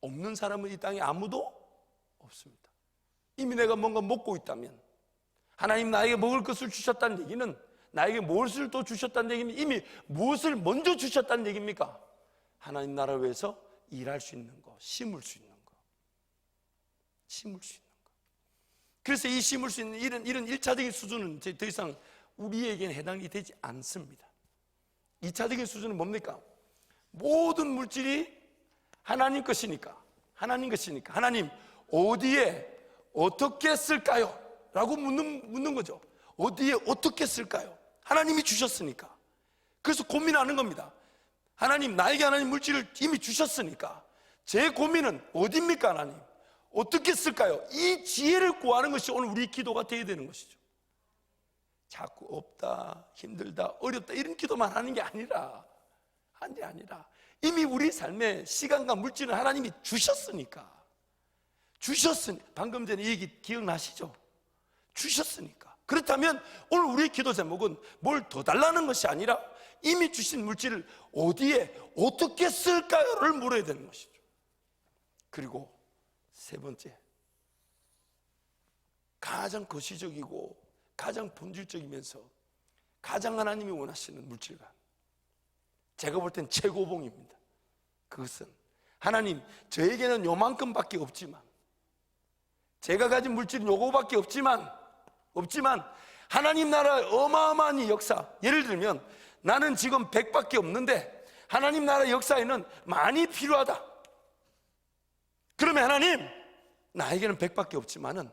없는 사람은 이 땅에 아무도 없습니다. 이미 내가 뭔가 먹고 있다면, 하나님 나에게 먹을 것을 주셨다는 얘기는 나에게 무엇을 또 주셨다는 얘기입니까? 이미 무엇을 먼저 주셨다는 얘기입니까? 하나님 나라를 위해서 일할 수 있는 거, 심을 수 있는 거, 심을 수 있는 거. 그래서 이 심을 수 있는 이런 1차적인 수준은 더 이상 우리에게는 해당이 되지 않습니다. 2차적인 수준은 뭡니까? 모든 물질이 하나님 것이니까 하나님 어디에 어떻게 쓸까요? 라고 묻는 거죠. 어디에 어떻게 쓸까요? 하나님이 주셨으니까. 그래서 고민하는 겁니다. 하나님, 나에게 하나님 물질을 이미 주셨으니까 제 고민은 어디입니까? 하나님 어떻게 쓸까요? 이 지혜를 구하는 것이 오늘 우리 기도가 되어야 되는 것이죠. 자꾸 없다, 힘들다, 어렵다 이런 기도만 하는 게 아니라 이미 우리 삶에 시간과 물질은 하나님이 주셨으니까. 방금 전에 이 얘기 기억나시죠? 주셨으니까. 그렇다면 오늘 우리의 기도 제목은 뭘 더 달라는 것이 아니라 이미 주신 물질을 어디에 어떻게 쓸까요를 물어야 되는 것이죠. 그리고 세 번째, 가장 거시적이고 가장 본질적이면서 가장 하나님이 원하시는 물질관, 제가 볼 땐 최고봉입니다. 그것은 하나님, 저에게는 요만큼밖에 없지만, 제가 가진 물질은 요거밖에 없지만 하나님 나라의 어마어마한 이 역사, 예를 들면 나는 지금 100밖에 없는데 하나님 나라의 역사에는 많이 필요하다. 그러면 하나님, 나에게는 100밖에 없지만은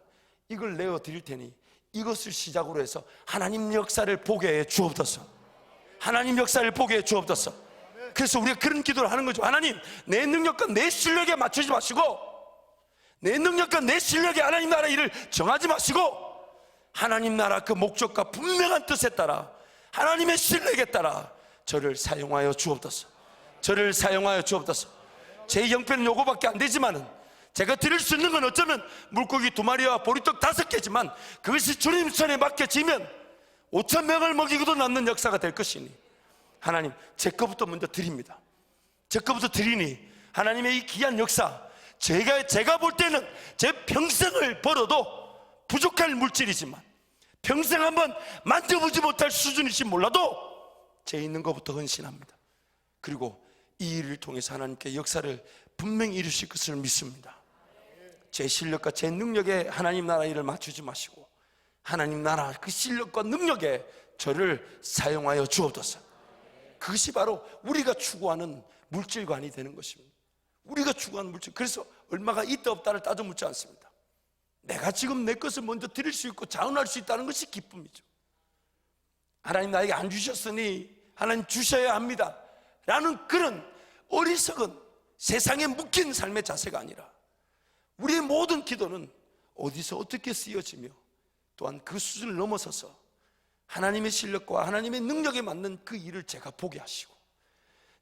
이걸 내어 드릴 테니 이것을 시작으로 해서 하나님 역사를 보게 해 주옵소서. 하나님 역사를 보게 해 주옵소서. 그래서 우리가 그런 기도를 하는 거죠. 하나님, 내 능력과 내 실력에 맞추지 마시고, 내 능력과 내 실력에 하나님 나라 일을 정하지 마시고, 하나님 나라 그 목적과 분명한 뜻에 따라 하나님의 신뢰에 따라 저를 사용하여 주옵소서. 저를 사용하여 주옵소서. 제 형편은 요거밖에 안 되지만은 제가 드릴 수 있는 건 어쩌면 물고기 2마리와 보리떡 5개지만 그것이 주님 손에 맡겨지면 5,000명을 먹이고도 남는 역사가 될 것이니 하나님, 제 거부터 먼저 드립니다. 제 거부터 드리니 하나님의 이 귀한 역사, 제가 볼 때는 제 평생을 벌어도 부족할 물질이지만 평생 한번 만져보지 못할 수준일지 몰라도 제 있는 것부터 헌신합니다. 그리고 이 일을 통해서 하나님께 역사를 분명히 이루실 것을 믿습니다. 제 실력과 제 능력에 하나님 나라 일을 맞추지 마시고 하나님 나라 그 실력과 능력에 저를 사용하여 주옵소서. 그것이 바로 우리가 추구하는 물질관이 되는 것입니다. 우리가 추구하는 물질. 그래서 얼마가 있다 없다를 따져 묻지 않습니다. 내가 지금 내 것을 먼저 드릴 수 있고 자원할 수 있다는 것이 기쁨이죠. 하나님 나에게 안 주셨으니 하나님 주셔야 합니다 라는 그런 어리석은 세상에 묶인 삶의 자세가 아니라 우리의 모든 기도는 어디서 어떻게 쓰여지며 또한 그 수준을 넘어서서 하나님의 실력과 하나님의 능력에 맞는 그 일을 제가 보게 하시고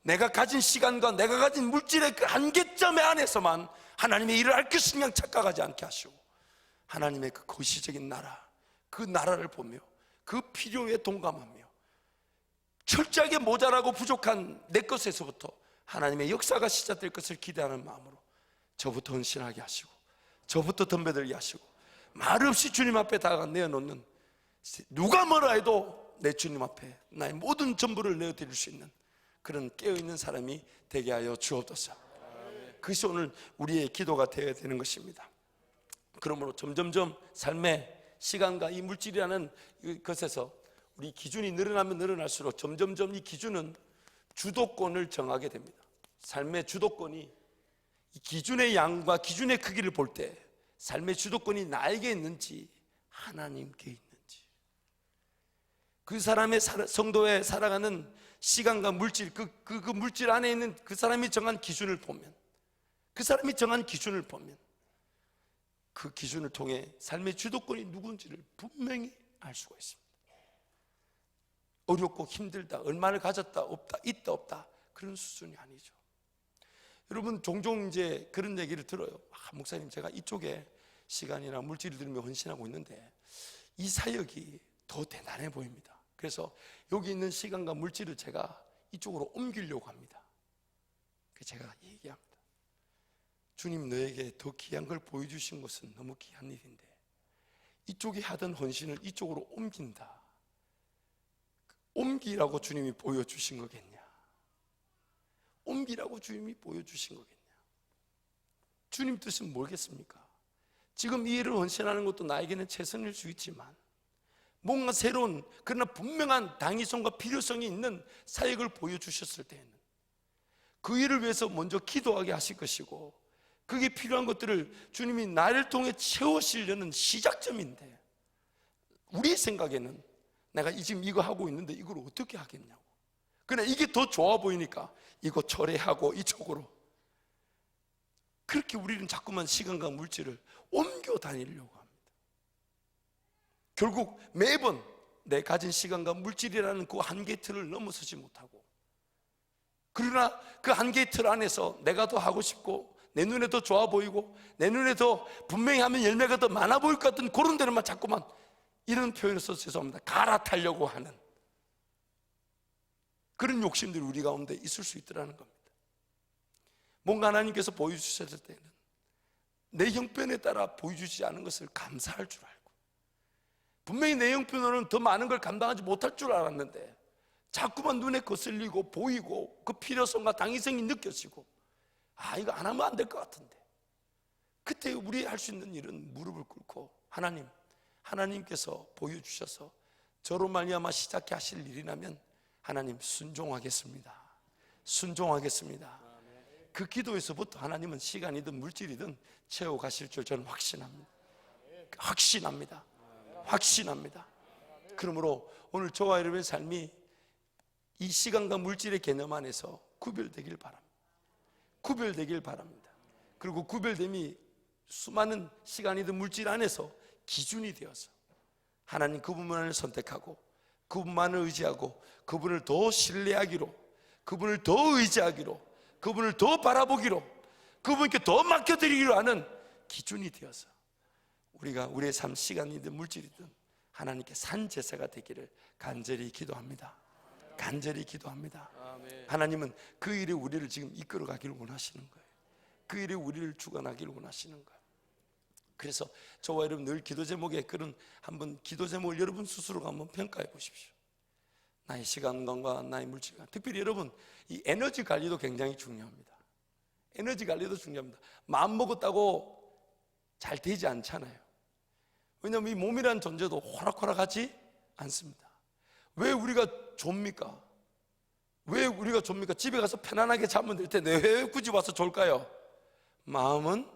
내가 가진 시간과 내가 가진 물질의 그 한계점에 안에서만 하나님의 일을 할 것을 그냥 착각하지 않게 하시고 하나님의 그 거시적인 나라, 그 나라를 보며 그 필요에 동감하며 철저하게 모자라고 부족한 내 것에서부터 하나님의 역사가 시작될 것을 기대하는 마음으로 저부터 헌신하게 하시고 저부터 덤벼들게 하시고 말 없이 주님 앞에 다가 내어놓는, 누가 뭐라 해도 내 주님 앞에 나의 모든 전부를 내어드릴 수 있는 그런 깨어있는 사람이 되게 하여 주옵소서. 그것이 오늘 우리의 기도가 되어야 되는 것입니다. 그러므로 점점점 삶의 시간과 이 물질이라는 것에서 우리 기준이 늘어나면 늘어날수록 점점점 이 기준은 주도권을 정하게 됩니다. 삶의 주도권이 이 기준의 양과 기준의 크기를 볼 때 삶의 주도권이 나에게 있는지 하나님께 있는지, 그 사람의 성도에 살아가는 시간과 물질, 그 물질 안에 있는 그 사람이 정한 기준을 보면, 그 사람이 정한 기준을 보면 그 기준을 통해 삶의 주도권이 누군지를 분명히 알 수가 있습니다. 어렵고 힘들다, 얼마를 가졌다, 없다, 있다, 없다, 그런 수준이 아니죠. 여러분, 종종 이제 그런 얘기를 들어요. 목사님, 제가 이쪽에 시간이나 물질을 들으며 헌신하고 있는데 이 사역이 더 대단해 보입니다. 그래서 여기 있는 시간과 물질을 제가 이쪽으로 옮기려고 합니다. 그래서 제가 얘기합니다. 주님, 너에게 더 귀한 걸 보여주신 것은 너무 귀한 일인데 이쪽에 하던 헌신을 이쪽으로 옮긴다. 옮기라고 주님이 보여주신 거겠냐? 옮기라고 주님이 보여주신 거겠냐? 주님 뜻은 뭐겠습니까? 지금 이 일을 헌신하는 것도 나에게는 최선일 수 있지만 뭔가 새로운, 그러나 분명한 당위성과 필요성이 있는 사역을 보여주셨을 때에는 그 일을 위해서 먼저 기도하게 하실 것이고 그게 필요한 것들을 주님이 나를 통해 채우시려는 시작점인데 우리 생각에는 내가 지금 이거 하고 있는데 이걸 어떻게 하겠냐고, 그러나 이게 더 좋아 보이니까 이거 철회하고 이쪽으로, 그렇게 우리는 자꾸만 시간과 물질을 옮겨 다니려고 합니다. 결국 매번 내 가진 시간과 물질이라는 그 한계 틀을 넘어서지 못하고, 그러나 그 한계 틀 안에서 내가 더 하고 싶고 내 눈에 더 좋아 보이고 내 눈에 더 분명히 하면 열매가 더 많아 보일 것 같은 그런 데로만 자꾸만, 이런 표현을 써서 죄송합니다, 갈아타려고 하는 그런 욕심들이 우리 가운데 있을 수 있더라는 겁니다. 뭔가 하나님께서 보여주셨을 때는 내 형편에 따라 보여주지 않은 것을 감사할 줄 알고, 분명히 내 형편으로는 더 많은 걸 감당하지 못할 줄 알았는데 자꾸만 눈에 거슬리고 보이고 그 필요성과 당위성이 느껴지고, 아, 이거 안 하면 안 될 것 같은데, 그때 우리 할 수 있는 일은 무릎을 꿇고 하나님께서 보여주셔서 저로 말미암아 시작해 하실 일이라면 하나님 순종하겠습니다. 순종하겠습니다. 그 기도에서부터 하나님은 시간이든 물질이든 채워가실 줄 저는 확신합니다. 확신합니다. 확신합니다. 그러므로 오늘 저와 여러분의 삶이 이 시간과 물질의 개념 안에서 구별되길 바랍니다. 구별되길 바랍니다. 그리고 구별됨이 수많은 시간이든 물질 안에서 기준이 되어서 하나님 그 부분을 선택하고 그분만을 의지하고 그분을 더 신뢰하기로, 그분을 더 의지하기로, 그분을 더 바라보기로, 그분께 더 맡겨드리기로 하는 기준이 되어서 우리가 우리의 삶 시간이든 물질이든 하나님께 산 제사가 되기를 간절히 기도합니다. 간절히 기도합니다. 하나님은 그 일에 우리를 지금 이끌어 가기를 원하시는 거예요. 그 일에 우리를 주관하기를 원하시는 거예요. 그래서 저와 여러분 늘 기도 제목에 그런 한번 기도 제목을 여러분 스스로가 한번 평가해 보십시오. 나의 시간과 나의 물질관, 특별히 여러분 이 에너지 관리도 굉장히 중요합니다. 에너지 관리도 중요합니다. 마음 먹었다고 잘 되지 않잖아요. 왜냐하면 이 몸이라는 존재도 호락호락하지 않습니다. 왜 우리가 좁니까? 왜 우리가 좁니까? 집에 가서 편안하게 자면 될 텐데 왜 굳이 와서 졸까요? 마음은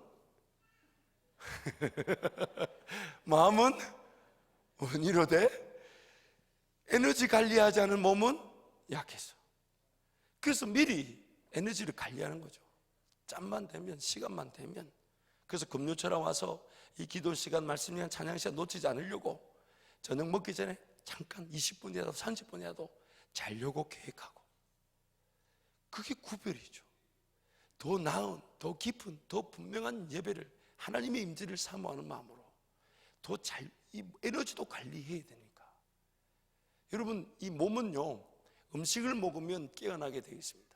마음은 원이로되 에너지 관리하지 않은 몸은 약해서. 그래서 미리 에너지를 관리하는 거죠. 짬만 되면, 시간만 되면. 그래서 금요철에 와서 이 기도 시간, 말씀 시간, 찬양 시간 놓치지 않으려고 저녁 먹기 전에 잠깐 20분이라도 30분이라도 자려고 계획하고. 그게 구별이죠. 더 나은, 더 깊은, 더 분명한 예배를, 하나님의 임재를 사모하는 마음으로 더 잘, 이 에너지도 관리해야 되니까. 여러분, 이 몸은요, 음식을 먹으면 깨어나게 되어 있습니다.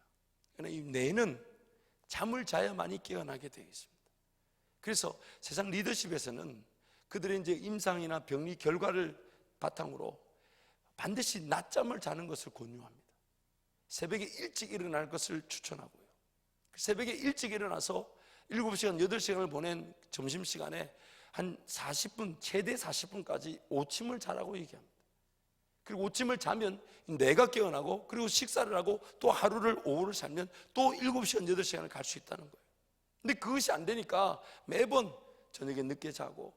그러나 이 뇌는 잠을 자야만이 깨어나게 되어 있습니다. 그래서 세상 리더십에서는 그들의 이제 임상이나 병리 결과를 바탕으로 반드시 낮잠을 자는 것을 권유합니다. 새벽에 일찍 일어날 것을 추천하고요. 새벽에 일찍 일어나서 7시간, 8시간을 보낸 점심시간에 한 40분, 최대 40분까지 오침을 자라고 얘기합니다. 그리고 오침을 자면 뇌가 깨어나고, 그리고 식사를 하고 또 하루를, 오후를 살면 또 7시간, 8시간을 갈 수 있다는 거예요. 근데 그것이 안 되니까 매번 저녁에 늦게 자고,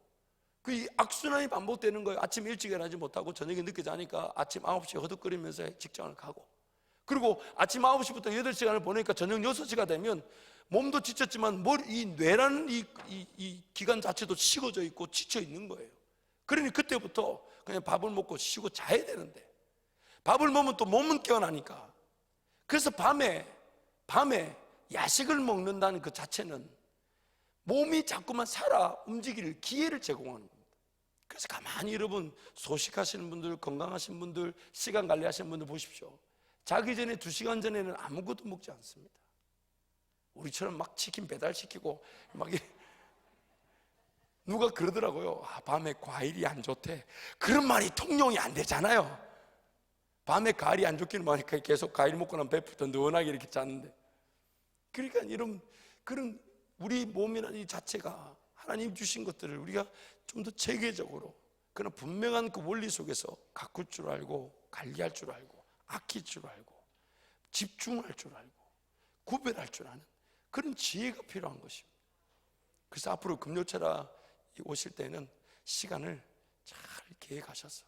그 악순환이 반복되는 거예요. 아침 일찍 일어나지 못하고 저녁에 늦게 자니까 아침 9시에 허덕거리면서 직장을 가고, 그리고 아침 9시부터 8시간을 보내니까 저녁 6시가 되면 몸도 지쳤지만 이 뇌라는 이 기관 자체도 식어져 있고 지쳐 있는 거예요. 그러니 그때부터 그냥 밥을 먹고 쉬고 자야 되는데, 밥을 먹으면 또 몸은 깨어나니까. 그래서 밤에 야식을 먹는다는 그 자체는 몸이 자꾸만 살아 움직일 기회를 제공하는 겁니다. 그래서 가만히 여러분 소식하시는 분들, 건강하신 분들, 시간 관리하시는 분들 보십시오. 자기 전에 2시간 전에는 아무것도 먹지 않습니다. 우리처럼 막 치킨 배달시키고 막 누가 그러더라고요. 밤에 과일이 안 좋대. 그런 말이 통용이 안 되잖아요. 밤에 과일이 안 좋기는 뭐니까 계속 과일 먹고 나면 배부터 느원하게 이렇게 자는데. 그러니까 이런 그런 우리 몸이라는 이 자체가 하나님 주신 것들을 우리가 좀 더 체계적으로, 그런 분명한 그 원리 속에서 가꿀 줄 알고, 관리할 줄 알고, 아낄 줄 알고, 집중할 줄 알고, 구별할 줄 아는 그런 지혜가 필요한 것입니다. 그래서 앞으로 금요철아 오실 때는 시간을 잘 계획하셔서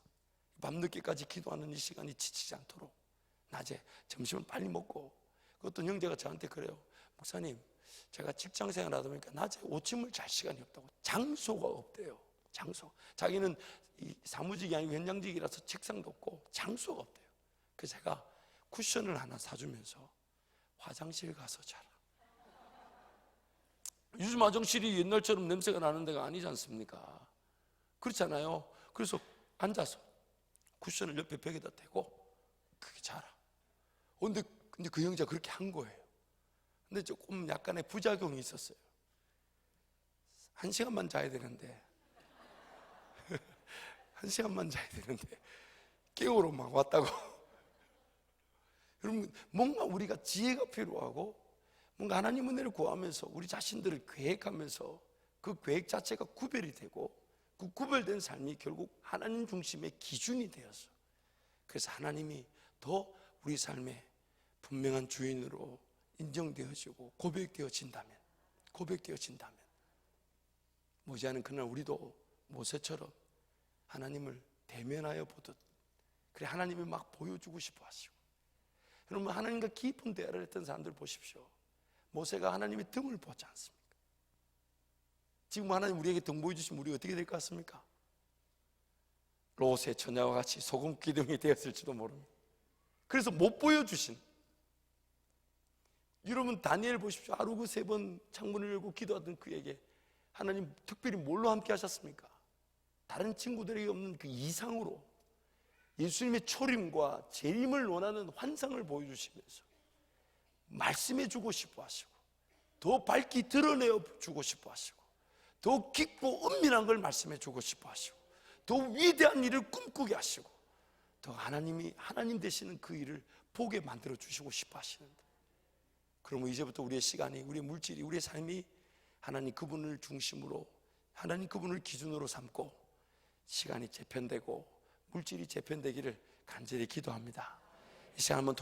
밤늦게까지 기도하는 이 시간이 지치지 않도록, 낮에 점심을 빨리 먹고. 어떤 형제가 저한테 그래요. 목사님, 제가 직장생활 하다 보니까 낮에 오침을 잘 시간이 없다고. 장소가 없대요. 장소. 자기는 이 사무직이 아니고 현장직이라서 책상도 없고 장소가 없대요. 그래서 제가 쿠션을 하나 사주면서 화장실 가서 자라. 요즘 화장실이 옛날처럼 냄새가 나는 데가 아니지 않습니까? 그렇잖아요. 그래서 앉아서 쿠션을 옆에 벽에다 대고 그게 자라. 근데 그 형제가 그렇게 한 거예요. 근데 조금 약간의 부작용이 있었어요. 1시간만 자야 되는데 1시간만 자야 되는데 깨우러 막 왔다고. 여러분, 뭔가 우리가 지혜가 필요하고, 뭔가 하나님 은혜를 구하면서 우리 자신들을 계획하면서 그 계획 자체가 구별이 되고, 그 구별된 삶이 결국 하나님 중심의 기준이 되어서, 그래서 하나님이 더 우리 삶의 분명한 주인으로 인정되어지고 고백되어진다면 머지않은 그날 우리도 모세처럼 하나님을 대면하여 보듯, 그래 하나님이 막 보여주고 싶어 하시고. 여러분, 하나님과 깊은 대화를 했던 사람들 보십시오. 모세가 하나님의 등을 보지 않습니까? 지금 하나님 우리에게 등 보여주시면 우리 어떻게 될 것 같습니까? 롯의 처녀와 같이 소금 기둥이 되었을지도 모릅니다. 그래서 못 보여주신, 여러분 다니엘 보십시오. 하루 3번 창문을 열고 기도하던 그에게 하나님 특별히 뭘로 함께 하셨습니까? 다른 친구들에게 없는 그 이상으로 예수님의 초림과 재림을 원하는 환상을 보여주시면서 말씀해 주고 싶어 하시고, 더 밝히 드러내어 주고 싶어 하시고, 더 깊고 은밀한 걸 말씀해 주고 싶어 하시고, 더 위대한 일을 꿈꾸게 하시고, 더 하나님이 하나님 되시는 그 일을 보게 만들어 주시고 싶어 하시는데, 그러면 이제부터 우리의 시간이, 우리의 물질이, 우리의 삶이 하나님 그분을 중심으로, 하나님 그분을 기준으로 삼고 시간이 재편되고 물질이 재편되기를 간절히 기도합니다. 이 시간 한번